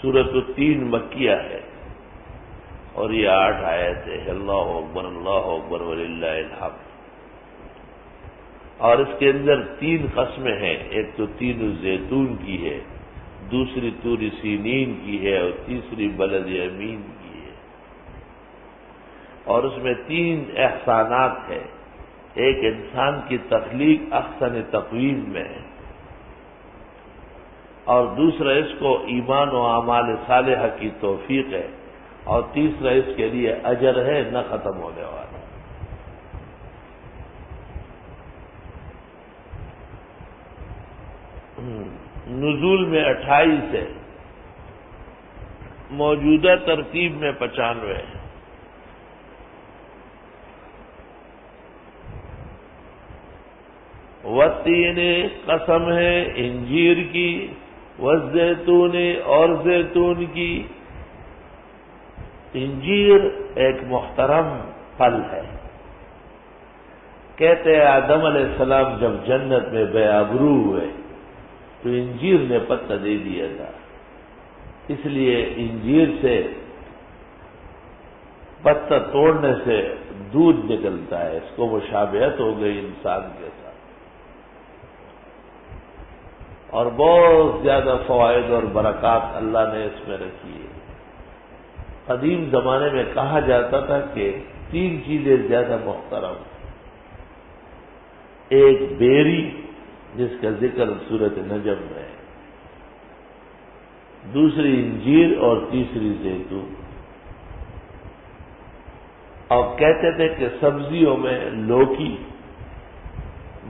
سورۃ التین مکیہ ہے اور یہ 8 آیت ہے. اللہ اکبر وللہ الحمد. اور اس کے اندر 3 قسمیں ہیں. ایک تو تین الزیتون کی ہے، دوسری طور سینین کی ہے اور تیسری بلد امین کی ہے. اور اس میں 3 احسانات ہیں. ایک انسان کی تخلیق احسن تقویم میں ہے، اور دوسرا اس کو ایمان و اعمال صالحہ کی توفیق ہے، اور تیسرا اس کے لیے اجر ہے نہ ختم ہونے والا. نزول میں 28 ہے، موجودہ ترتیب میں 95 ہے. والتین قسم ہے انجیر کی، والزیتون اور زیتون کی. انجیر ایک محترم پھل ہے. کہتے ہیں آدم علیہ السلام جب جنت میں بے آبرو ہوئے تو انجیر نے پتہ دے دیا تھا، اس لیے انجیر سے پتہ توڑنے سے دودھ نکلتا ہے. اس کو مشابہت ہو گئی انسان کے ساتھ، اور بہت زیادہ فوائد اور برکات اللہ نے اس میں رکھی ہے. قدیم زمانے میں کہا جاتا تھا کہ 3 چیزیں زیادہ محترم. ایک بیری جس کا ذکر سورۃ نجم میں ہے، دوسری انجیر اور تیسری زیتون. اور کہتے تھے کہ سبزیوں میں لوکی،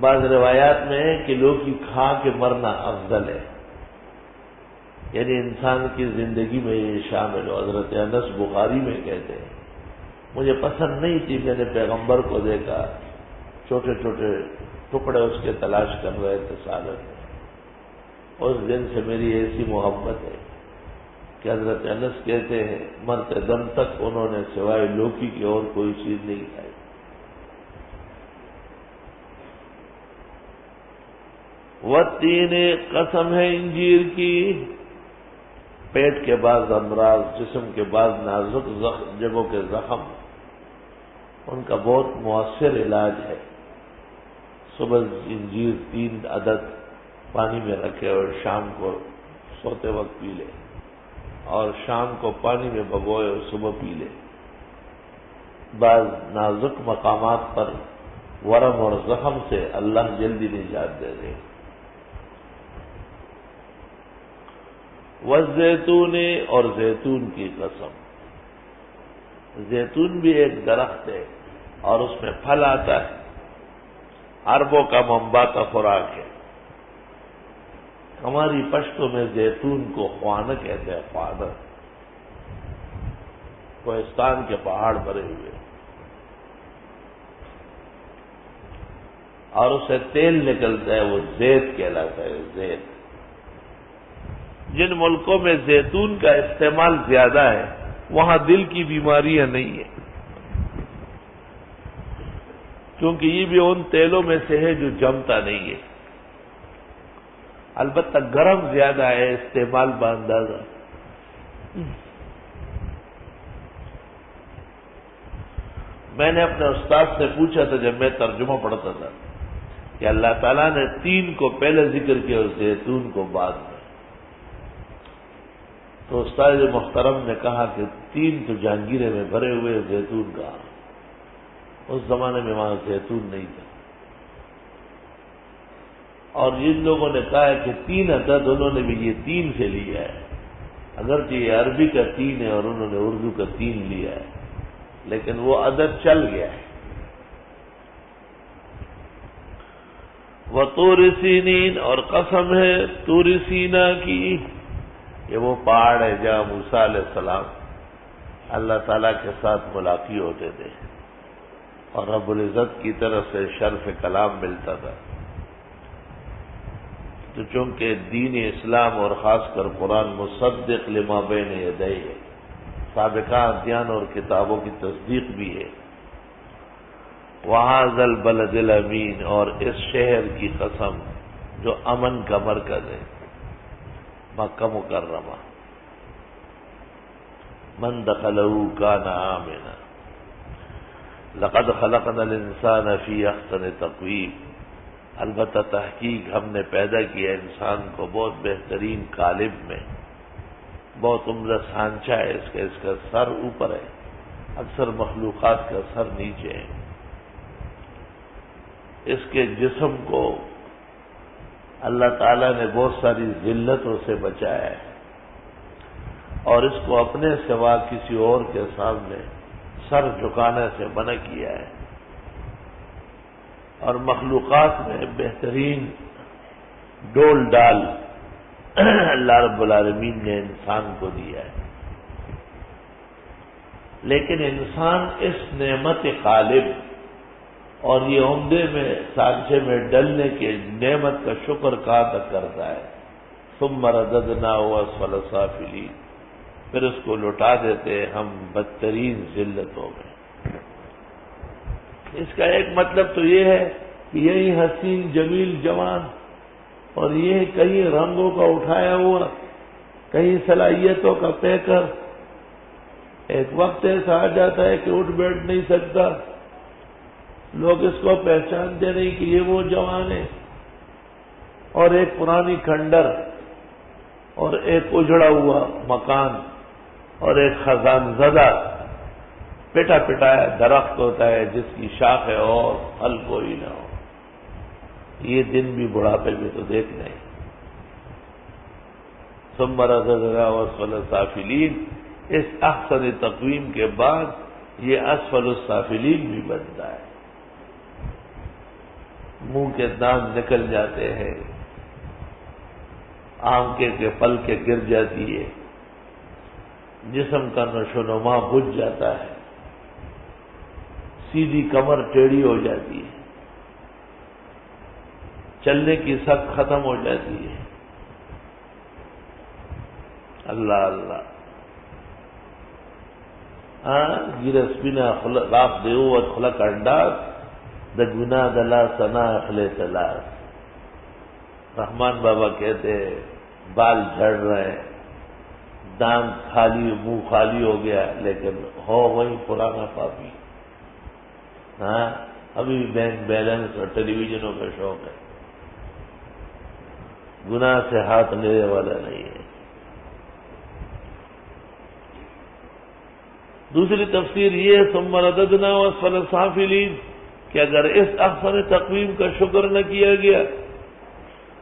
بعض روایات میں ہے کہ لوکی کھا کے مرنا افضل ہے، یعنی انسان کی زندگی میں یہ شامل ہو. حضرت انس بخاری میں کہتے ہیں مجھے پسند نہیں تھی، میں نے پیغمبر کو دیکھا چھوٹے چھوٹے ٹکڑے اس کے تلاش کر رہے تھے سالن میں. اس دن سے میری ایسی محبت ہے کہ حضرت انس کہتے ہیں مرتے دم تک انہوں نے سوائے لوکی کی اور کوئی چیز نہیں کھائی. والتین قسم ہے انجیر کی. پیٹ کے بعض امراض، جسم کے بعض نازک جگہوں کے زخم، ان کا بہت مؤثر علاج ہے. صبح انجیر 3 عدد پانی میں رکھے اور شام کو سوتے وقت پی لے، اور شام کو پانی میں بھگوئے اور صبح پی لے. بعض نازک مقامات پر ورم اور زخم سے اللہ جلدی نجات دے دے. والزیتون اور زیتون کی قسم. زیتون بھی ایک درخت ہے اور اس میں پھل آتا ہے. عربوں کا منبع کا خوراک ہے. ہماری پشتوں میں زیتون کو خوانہ کہتے ہیں. خوانہ کوہستان کے پہاڑ بھرے ہوئے، اور اسے تیل نکلتا ہے، وہ زیت کہلاتا ہے. زیت. جن ملکوں میں زیتون کا استعمال زیادہ ہے وہاں دل کی بیماریاں نہیں ہیں، کیونکہ یہ بھی ان تیلوں میں سے ہے جو جمتا نہیں ہے. البتہ گرم زیادہ ہے استعمال باندازہ. میں نے اپنے استاد سے پوچھا تھا جب میں ترجمہ پڑھتا تھا کہ اللہ تعالیٰ نے 3 کو پہلے ذکر کیا اور زیتون کو بعد میں. تو استاد محترم نے کہا کہ 3 تو جہانگیرے میں بھرے ہوئے، زیتون کا اس زمانے میں وہاں زیتون نہیں تھا. اور جن لوگوں نے کہا ہے کہ 3 عدد، انہوں نے بھی یہ 3 سے لیا ہے. اگرچہ یہ عربی کا 3 ہے اور انہوں نے اردو کا 3 لیا ہے، لیکن وہ عدد چل گیا ہے. وطور سینین اور قسم ہے طور سینا کی. یہ وہ پہاڑ ہے جہاں موسیٰ علیہ السلام اللہ تعالیٰ کے ساتھ ملاقات ہوتے تھے اور رب العزت کی طرف سے شرف کلام ملتا تھا. تو چونکہ دین اسلام اور خاص کر قرآن مصدق لما بین یدیہ ہے، سابقہ ادیان اور کتابوں کی تصدیق بھی ہے. وہذا البلد الامین، اور اس شہر کی قسم جو امن کا مرکز ہے، مکہ مکرمہ. من دخلہ کان آمنا لقد خلقنا الانسان فی احسن تقویم، البتہ تحقیق ہم نے پیدا کیا انسان کو بہت بہترین قالب میں، بہت عمدہ سانچہ ہے اس کا سر اوپر ہے، اکثر مخلوقات کا سر نیچے ہے۔ اس کے جسم کو اللہ تعالیٰ نے بہت ساری ذلتوں سے بچایا ہے، اور اس کو اپنے سوا کسی اور کے سامنے سر جھکانے سے منع کیا ہے، اور مخلوقات میں بہترین ڈول ڈال اللہ رب العالمین نے انسان کو دیا ہے۔ لیکن انسان اس نعمت غالب اور یہ عمدے میں سانچے میں ڈلنے کی نعمت کا شکر کہاں تک کرتا ہے؟ ثم رددناہ اسفل سافلین، پھر اس کو لوٹا دیتے ہم بدترین ذلتوں میں۔ اس کا ایک مطلب تو یہ ہے کہ یہی حسین جمیل جوان اور یہ کئی رنگوں کا اٹھایا ہوا، کئی صلاحیتوں کا پیکر، ایک وقت ایسا آ جاتا ہے کہ اٹھ بیٹھ نہیں سکتا، لوگ اس کو پہچانتے نہیں کہ یہ وہ جوان ہے، اور ایک پرانی کھنڈر اور ایک اجڑا ہوا مکان اور ایک خزان زدہ پٹا پٹایا درخت ہوتا ہے جس کی شاخ ہے اور پھل کوئی نہ ہو۔ یہ دن بھی بڑھاپے میں تو دیکھنا ہے۔ ثم رددناہ اسفل سافلین، اس احسن تقویم کے بعد یہ اسفل السافلین بھی بنتا ہے، منہ کے دانت نکل جاتے ہیں، آنکھیں کے پلکیں گر جاتی ہے، جسم کا نشو و نما بجھ جاتا ہے، سیدھی کمر ٹیڑھی ہو جاتی ہے، چلنے کی سخت ختم ہو جاتی ہے۔ اللہ اللہ، گرسپینا خلاف دیوت خلق انداز دگنا دلا سنا اخلے تلاس۔ رحمان بابا کہتے ہیں بال جھڑ رہے ہیں، دانت خالی، منہ خالی ہو گیا، لیکن ہو وہی پرانا پاپی۔ ابھی بینک بیلنس اور ٹیلی ویژنوں کا شوق ہے، گناہ سے ہاتھ لینے والا نہیں ہے۔ دوسری تفسیر یہ ہے ثم رددناہ اسفل سافلین، کہ اگر اس احسن تقویم کا شکر نہ کیا گیا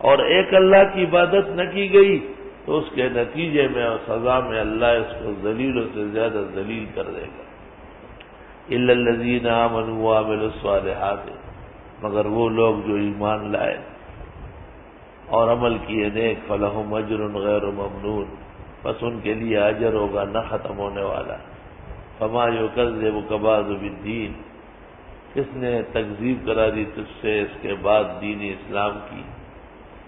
اور ایک اللہ کی عبادت نہ کی گئی تو اس کے نتیجے میں اور سزا میں اللہ اس کو ذلیلوں سے زیادہ ذلیل کر دے گا۔ الا الذین آمنوا وعملوا الصالحات، مگر وہ لوگ جو ایمان لائے اور عمل کیے نیک، فلہم اجر غیر ممنون، بس ان کے لیے اجر ہوگا نہ ختم ہونے والا۔ فما یکذبک بعد بالدین، کس نے تکذیب کرا دی تجھ سے اس کے بعد دین اسلام کی؟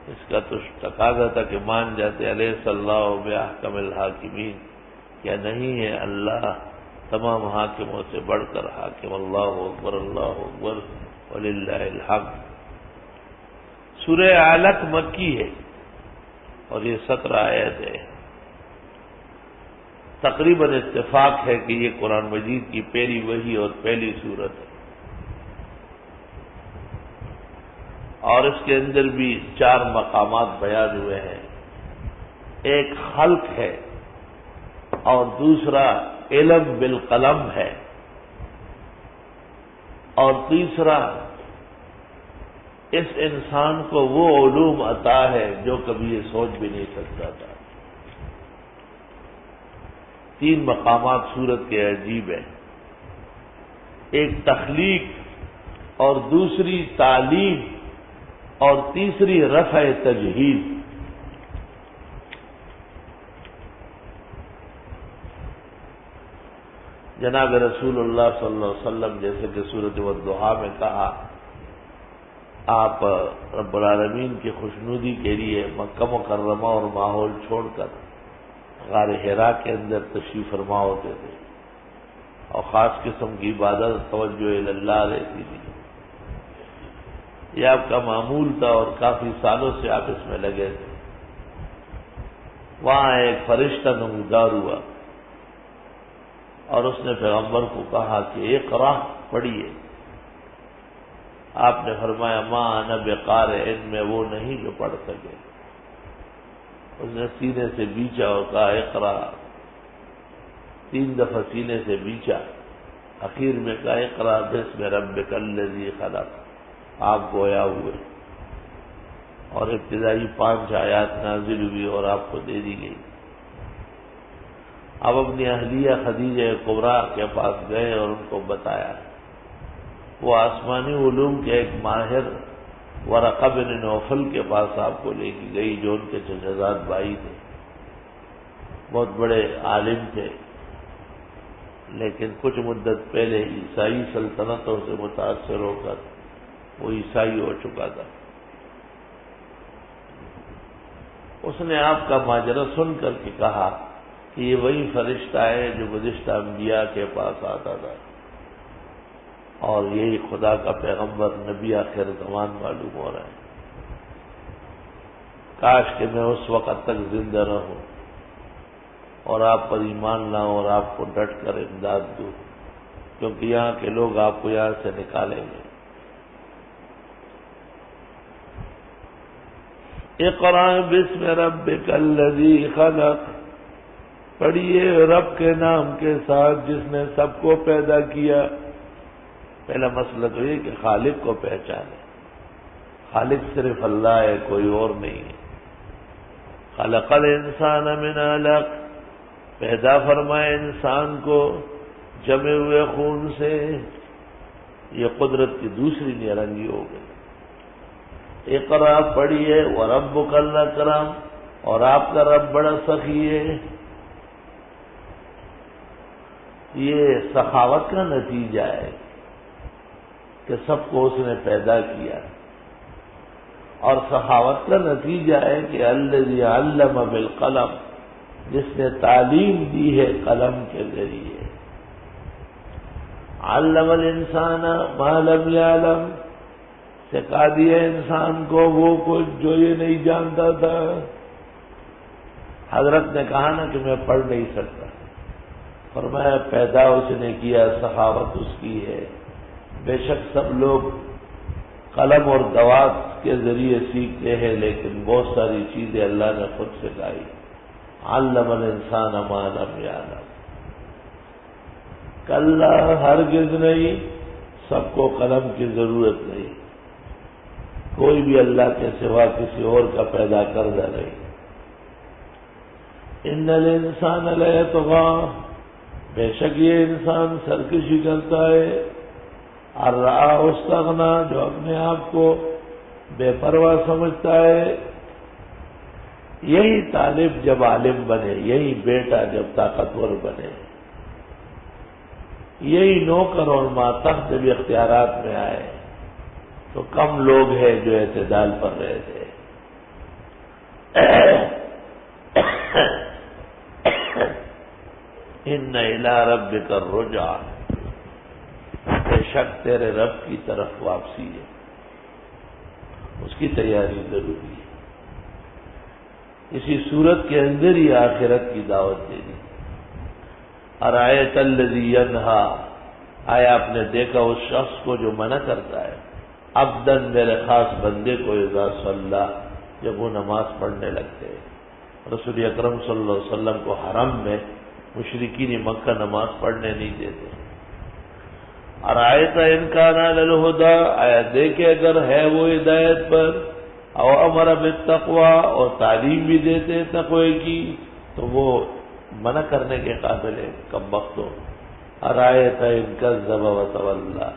اس کا تو تقاضا تھا کہ مان جاتے، الیس اللہ باحکم الحاکمین، کیا نہیں ہے اللہ تمام حاکموں سے بڑھ کر حاکم؟ اللہ اکبر وللہ الحمد۔ سورہ علق مکی ہے اور یہ 17 آیت ہے۔ تقریباً اتفاق ہے کہ یہ قرآن مجید کی پہلی وحی اور پہلی سورت ہے، اور اس کے اندر بھی 4 مقامات بیان ہوئے ہیں۔ ایک خلق ہے اور دوسرا علم بالقلم ہے، اور تیسرا اس انسان کو وہ علوم عطا ہے جو کبھی یہ سوچ بھی نہیں سکتا تھا۔ 3 مقامات سورت کے عجیب ہیں، ایک تخلیق اور دوسری تعلیم اور تیسری رفع تجہیل۔ جناب رسول اللہ صلی اللہ علیہ وسلم جیسے کہ سورۃ والضحیٰ میں کہا، آپ رب العالمین کی خوشنودی کے لیے مکہ مکرمہ اور ماحول چھوڑ کر غار حرا کے اندر تشریف فرما ہوتے تھے، اور خاص قسم کی عبادت توجہ اللہ رہتی تھی۔ یہ آپ کا معمول تھا اور کافی سالوں سے آپ اس میں لگے تھے۔ وہاں ایک فرشتہ نمودار ہوا اور اس نے پیغمبر کو کہا کہ اقرا پڑھیے. آپ نے فرمایا ما انا بقارئ، میں وہ نہیں جو پڑھ سکے. اس نے سینے سے بیچا اور کہا اقرا. 3 دفعہ سینے سے بیچا، اخیر میں کہا اقرا بسم ربک الذی خلق. آپ گویا ہوئے اور ابتدائی 5 آیات نازل ہوئی اور آپ کو دے دی گئی. اب اپنی اہلیہ خدیجہ کبریٰ کے پاس گئے اور ان کو بتایا. وہ آسمانی علوم کے ایک ماہر ورقہ بن نوفل کے پاس آپ کو لے کے گئی، جو ان کے چچزاد بھائی تھے، بہت بڑے عالم تھے، لیکن کچھ مدت پہلے عیسائی سلطنتوں سے متاثر ہو کر وہ عیسائی ہو چکا تھا. اس نے آپ کا ماجرا سن کر کے کہا کہ یہ وہی فرشتہ ہے جو گزشتہ انبیاء کے پاس آتا تھا، اور یہی خدا کا پیغمبر نبی آخر زمان معلوم ہو رہا ہے. کاش کہ میں اس وقت تک زندہ رہوں اور آپ پر ایمان لاؤں اور آپ کو ڈٹ کر امداد دوں، کیونکہ یہاں کے لوگ آپ کو یہاں سے نکالیں گے. اقرأ بسم ربک الذی خلق، پڑھیے رب کے نام کے ساتھ جس نے سب کو پیدا کیا. پہلا مسئلہ تو یہ کہ خالق کو پہچانے. خالق صرف اللہ ہے، کوئی اور نہیں ہے. خلق الانسان من علق، پیدا فرمائے انسان کو جمے ہوئے خون سے. یہ قدرت کی دوسری نیرنگی ہو گئی. اقرا پڑھیے وربک الاکرم، اور آپ کا رب بڑا سخی ہے. یہ سخاوت کا نتیجہ ہے کہ سب کو اس نے پیدا کیا، اور سخاوت کا نتیجہ ہے کہ الذی علم بالقلم، جس نے تعلیم دی ہے قلم کے ذریعے. علم الانسان ما لم یعلم، سکھا دیا انسان کو وہ کچھ جو یہ نہیں جانتا تھا. حضرت نے کہا نا کہ میں پڑھ نہیں سکتا، فرمایا پیدا اس نے کیا، سخاوت اس کی ہے. بے شک سب لوگ قلم اور دوات کے ذریعے سیکھتے ہیں، لیکن بہت ساری چیزیں اللہ نے خود سکھائی. علم الانسان ما لم یعلم. کلا ہرگز نہیں، سب کو قلم کی ضرورت نہیں. کوئی بھی اللہ کے سوا کسی اور کا پیدا کردہ نہیں. ان الانسان لیطغی، بے شک یہ انسان سرکشی کرتا ہے. ان رآہ استغنی، جو اپنے آپ کو بے پرواہ سمجھتا ہے. یہی طالب جب عالم بنے، یہی بیٹا جب طاقتور بنے، یہی نوکر اور ماتحت جب اختیارات میں آئے، تو کم لوگ ہیں جو اعتدال پر رہے تھے. ان الی ربک الرجع، بے شک تیرے رب کی طرف واپسی ہے، اس کی تیاری ضروری ہے. اسی صورت کے اندر ہی آخرت کی دعوت دینی. ارایت الذی ینہا، آیا آپ نے دیکھا اس شخص کو جو منع کرتا ہے، عبداً میرے خاص بندے کو، اذا صلی، جب وہ نماز پڑھنے لگتے. رسول اکرم صلی اللہ علیہ وسلم کو حرم میں مشرکین مکہ نماز پڑھنے نہیں دیتے. ارایت ان کان علی الہدی، آیا دیکھے اگر ہے وہ ہدایت پر، او امر بالتقوی، اور تعلیم بھی دیتے تقوی کی، تو وہ منع کرنے کے قابل ہے. کم بختو. ارایت ان کذب وتولی،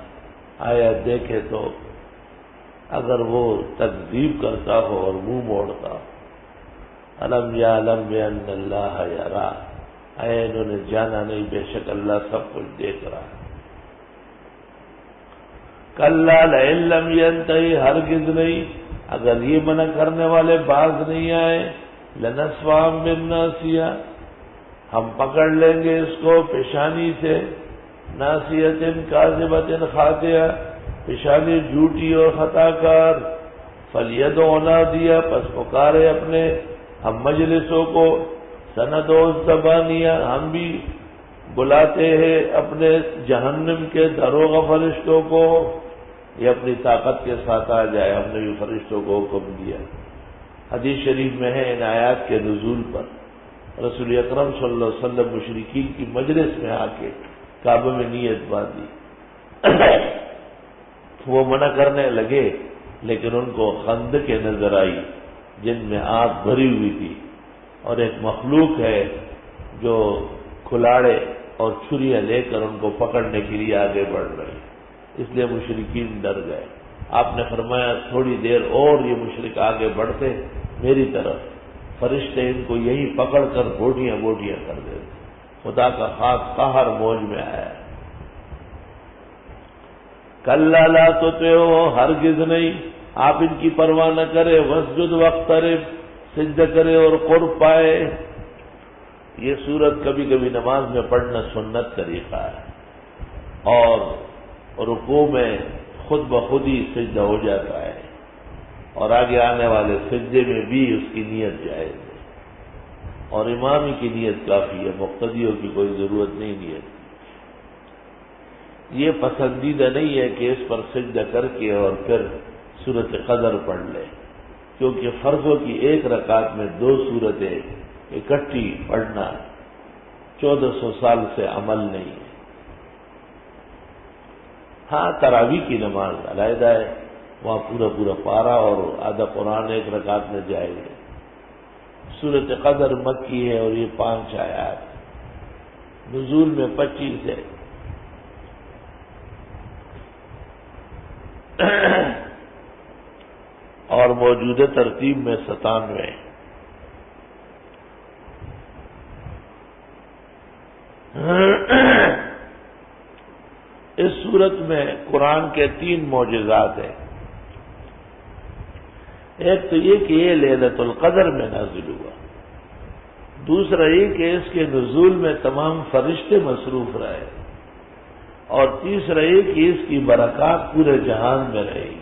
آیا دیکھے تو اگر وہ تکذیب کرتا ہو اور منہ موڑتا. الم یعلم بان اللہ یرا، اے انہوں نے جانا نہیں بے شک اللہ سب کچھ دیکھ رہا ہے. کلا لئن لم ینتہی، ہرگز نہیں اگر یہ منع کرنے والے باز نہیں آئے، لنسفعا بالناصیہ، ہم پکڑ لیں گے اس کو پیشانی سے. ناصیۃ کاذبۃ خاطئہ، پیشانی جھوٹی اور خطا کار. فلیدع نادیہ، پس پکارے اپنے ہم مجلسوں کو. سندع الزبانیہ، ہم بھی بلاتے ہیں اپنے جہنم کے داروغہ فرشتوں کو، یہ اپنی طاقت کے ساتھ آ جائے، ہم نے بھی فرشتوں کو حکم دیا۔ حدیث شریف میں ہے ان آیات کے نزول پر رسول اکرم صلی اللہ علیہ وسلم مشرکین کی مجلس میں آ کے کعبے میں نیت باندھی، وہ منع کرنے لگے، لیکن ان کو خندقیں نظر آئی جن میں آگ بھری ہوئی تھی، اور ایک مخلوق ہے جو کھلاڑے اور چھریاں لے کر ان کو پکڑنے کے لیے آگے بڑھ رہی، اس لیے مشرکین ڈر گئے۔ آپ نے فرمایا تھوڑی دیر اور یہ مشرک آگے بڑھتے میری طرف، فرشتے ان کو یہی پکڑ کر بوٹیاں بوٹیاں کر دیتے۔ خدا کا خاص قہر موج میں آیا۔ کلا لا تطعہ، ہرگز نہیں، آپ ان کی پرواہ نہ کرے، واسجد واقترب، سجدہ کرے اور قرب پائے۔ یہ سورت کبھی کبھی نماز میں پڑھنا سنت طریقہ ہے، اور رکوع میں خود بخود ہی سجدہ ہو جاتا ہے، اور آگے آنے والے سجدے میں بھی اس کی نیت جائز ہے، اور امام ہی کی نیت کافی ہے، مقتدیوں کی کوئی ضرورت نہیں نیت۔ یہ پسندیدہ نہیں ہے کہ اس پر سجدہ کر کے اور پھر سورت قدر پڑھ لے، کیونکہ فرضوں کی ایک رکعت میں 2 سورتیں اکٹھی پڑھنا 1400 سال سے عمل نہیں ہے۔ ہاں تراویح کی نماز علیحدہ ہے، وہاں پورا پارا اور آدھا قرآن ایک رکعت میں جائے گا۔ سورت قدر مکی ہے اور یہ 5 آیات، نزول میں 25 ہے۔ اور موجودہ ترتیب میں 97۔ اس صورت میں قرآن کے 3 معجزات ہیں۔ ایک تو یہ کہ یہ لیلۃ القدر میں نازل ہوا، دوسرا یہ کہ اس کے نزول میں تمام فرشتے مصروف رہے، اور تیسرا یہ کہ اس کی برکات پورے جہان میں رہی۔